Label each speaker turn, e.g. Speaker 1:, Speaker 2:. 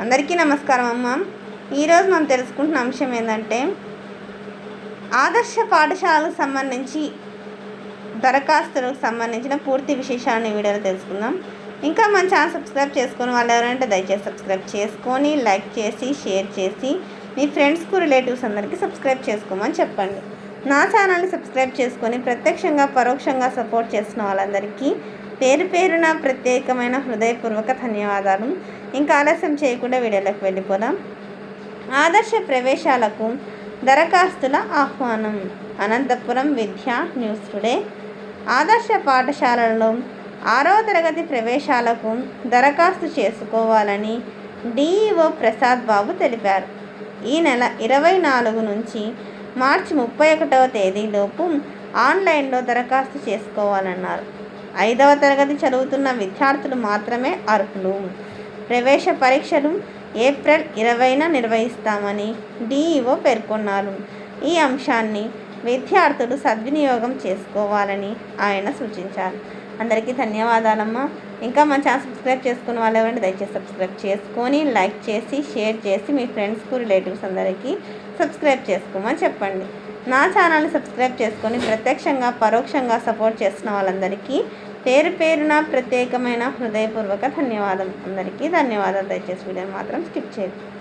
Speaker 1: అందరికీ నమస్కారం అమ్మ. ఈరోజు మనం తెలుసుకుంటున్న అంశం ఏంటంటే ఆదర్శ పాఠశాలకు సంబంధించి దరఖాస్తులకు సంబంధించిన పూర్తి విశేషాలను వీడియోలో తెలుసుకుందాం. ఇంకా మన ఛానల్ సబ్స్క్రైబ్ చేసుకొని వాళ్ళు ఎవరంటే దయచేసి సబ్స్క్రైబ్ చేసుకొని లైక్ చేసి షేర్ చేసి మీ ఫ్రెండ్స్కు రిలేటివ్స్ అందరికీ సబ్స్క్రైబ్ చేసుకోమని చెప్పండి. నా ఛానల్ని సబ్స్క్రైబ్ చేసుకొని ప్రత్యక్షంగా పరోక్షంగా సపోర్ట్ చేస్తున్న వాళ్ళందరికీ పేరు పేరున ప్రత్యేకమైన హృదయపూర్వక ధన్యవాదాలు. ఇంకా ఆలస్యం చేయకుండా వీడియోలోకి వెళ్ళిపోదాం. ఆదర్శ ప్రవేశాలకు దరఖాస్తుల ఆహ్వానం. అనంతపురం విద్యా న్యూస్ టుడే. ఆదర్శ పాఠశాలలో 6వ తరగతి ప్రవేశాలకు దరఖాస్తు చేసుకోవాలని డిఈఓ ప్రసాద్ బాబు తెలిపారు. ఈ నెల 24 నుంచి మార్చి 31వ తేదీలోపు ఆన్లైన్లో దరఖాస్తు చేసుకోవాలన్నారు. 5వ తరగతి చదువుతున్న విద్యార్థులు మాత్రమే అర్హులు. ప్రవేశ పరీక్షలు ఏప్రిల్ 20న నిర్వహిస్తామని డిఈఓ పేర్కొన్నారు. ఈ అంశాన్ని విద్యార్థులు సద్వినియోగం చేసుకోవాలని ఆయన సూచించారు. అందరికీ ధన్యవాదాలమ్మా. ఇంకా మన ఛానల్ సబ్స్క్రైబ్ చేసుకున్న వాళ్ళు ఎవరంటే దయచేసి సబ్స్క్రైబ్ చేసుకొని లైక్ చేసి షేర్ చేసి మీ ఫ్రెండ్స్కు రిలేటివ్స్ అందరికీ సబ్స్క్రైబ్ చేసుకోమని చెప్పండి. నా ఛానల్ని సబ్స్క్రైబ్ చేసుకొని ప్రత్యక్షంగా పరోక్షంగా సపోర్ట్ చేస్తున్న వాళ్ళందరికీ పేరు పేరున ప్రత్యేకమైన హృదయపూర్వక ధన్యవాదం. అందరికీ ధన్యవాదాలు. దయచేసి వీడియోని మాత్రం స్కిప్ చేయదు.